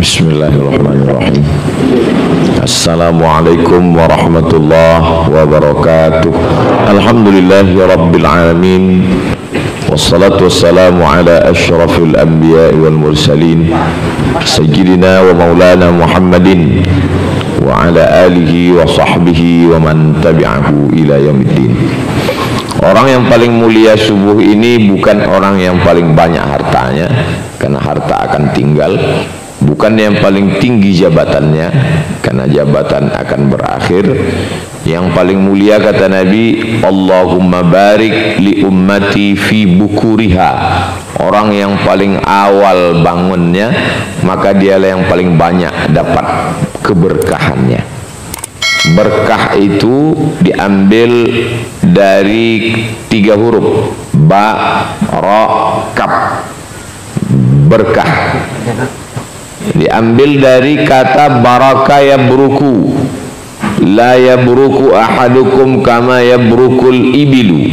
Bismillahirrahmanirrahim. Assalamualaikum warahmatullahi wabarakatuh. Alhamdulillahi rabbil alamin. Wassalatu wassalamu ala asyrafil anbiya'i wal mursalin sayyidina wa maulana Muhammadin wa ala alihi wa sahbihi wa man tabi'ahu ila yaumiddin. Orang yang paling mulia subuh ini bukan orang yang paling banyak hartanya, karena harta akan tinggal. Bukan yang paling tinggi jabatannya, karena jabatan akan berakhir. Yang paling mulia kata Nabi, Allahumma barik li ummati fi bukuriha. Orang yang paling awal bangunnya, maka dialah yang paling banyak dapat keberkahannya. Berkah itu diambil dari 3 huruf, ba, ra, kaf. Berkah diambil dari kata baraka yabruku, la yabruku ahadukum kama yabrukul ibilu.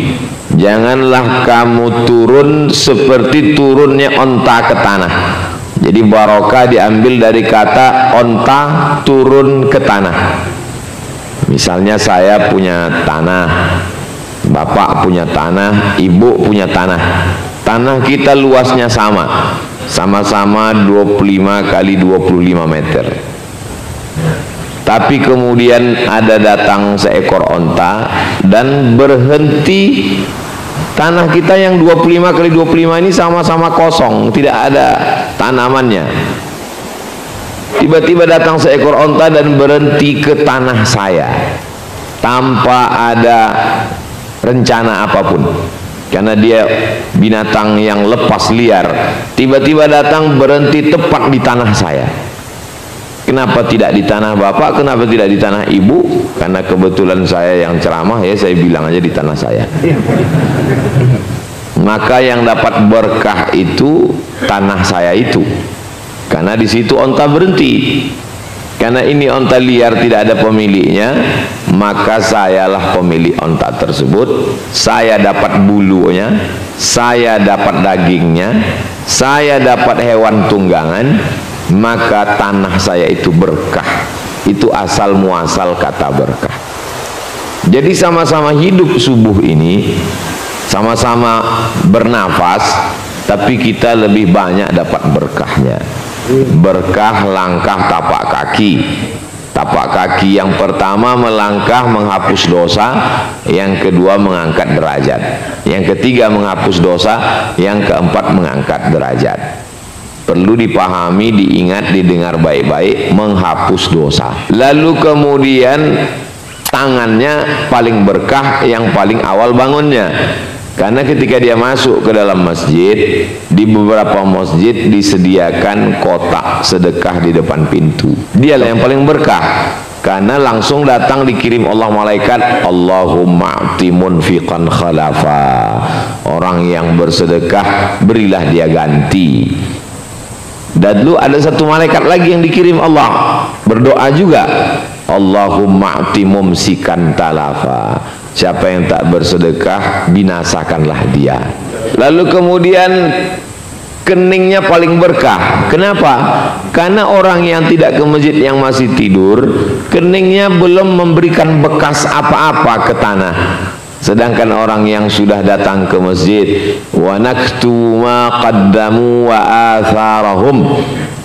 Janganlah kamu turun seperti turunnya onta ke tanah. Jadi barokah diambil dari kata onta turun ke tanah. Misalnya saya punya tanah, bapak punya tanah, ibu punya tanah. Tanah kita luasnya sama-sama 25 kali 25 meter. Tapi kemudian ada datang seekor onta dan berhenti. Tanah kita yang 25 kali 25 ini sama-sama kosong, tidak ada tanamannya. Tiba-tiba datang seekor onta dan berhenti ke tanah saya tanpa ada rencana apapun, karena dia binatang yang lepas liar. Tiba-tiba datang berhenti tepat di tanah saya. Kenapa tidak di tanah bapak? Kenapa tidak di tanah ibu? Karena kebetulan saya yang ceramah, ya saya bilang aja di tanah saya. Maka yang dapat berkah itu tanah saya itu, karena di situ onta berhenti. Karena ini onta liar, tidak ada pemiliknya, maka sayalah pemilik onta tersebut. Saya dapat bulunya, saya dapat dagingnya, saya dapat hewan tunggangan, maka tanah saya itu berkah. Itu asal muasal kata berkah. Jadi sama-sama hidup subuh ini, sama-sama bernafas, tapi kita lebih banyak dapat berkahnya. Berkah langkah tapak kaki. Tapak kaki yang pertama melangkah menghapus dosa, yang kedua mengangkat derajat, yang ketiga menghapus dosa, yang keempat mengangkat derajat. Perlu dipahami, diingat, didengar baik-baik, menghapus dosa. Lalu kemudian tangannya paling berkah, yang paling awal bangunnya. Karena ketika dia masuk ke dalam masjid, di beberapa masjid disediakan kotak sedekah di depan pintu. Dialah yang paling berkah, karena langsung datang dikirim Allah malaikat, Allahumma a'ti munfiqan khalafa. Orang yang bersedekah, berilah dia ganti. Dan dulu ada satu malaikat lagi yang dikirim Allah, berdoa juga, Allahumma a'ti mumsikan talafa. Siapa yang tak bersedekah, binasakanlah dia. Lalu kemudian keningnya paling berkah. Kenapa? Karena orang yang tidak ke masjid, yang masih tidur, keningnya belum memberikan bekas apa-apa ke tanah. Sedangkan orang yang sudah datang ke masjid, wa naktu ma qaddamu wa atharahum,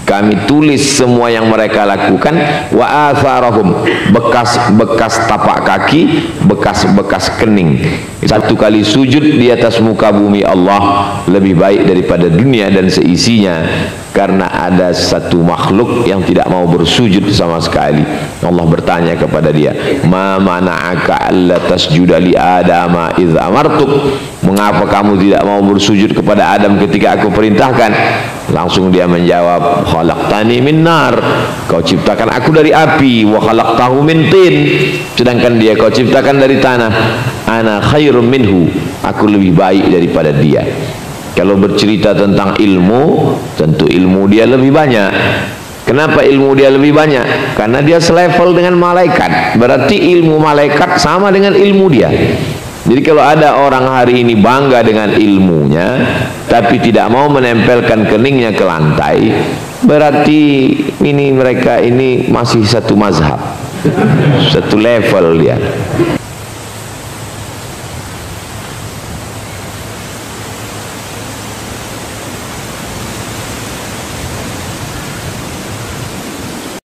kami tulis semua yang mereka lakukan, wa atharahum, bekas-bekas tapak kaki, bekas-bekas kening. Satu kali sujud di atas muka bumi Allah lebih baik daripada dunia dan seisinya, karena ada satu makhluk yang tidak mau bersujud sama sekali. Allah bertanya kepada dia, ma mana'aka alla tasjuda li adama idz amartuk, mengapa kamu tidak mau bersujud kepada Adam ketika aku perintahkan? Langsung dia menjawab, khalaqtani min nar, kau ciptakan aku dari api, wa khalaqtahu min tin, sedangkan dia kau ciptakan dari tanah. Ana khairum minhu, aku lebih baik daripada dia. Kalau bercerita tentang ilmu, tentu ilmu dia lebih banyak. Kenapa ilmu dia lebih banyak? Karena dia selevel dengan malaikat. Berarti ilmu malaikat sama dengan ilmu dia. Jadi kalau ada orang hari ini bangga dengan ilmunya, tapi tidak mau menempelkan keningnya ke lantai, berarti ini mereka ini masih satu mazhab, satu level dia.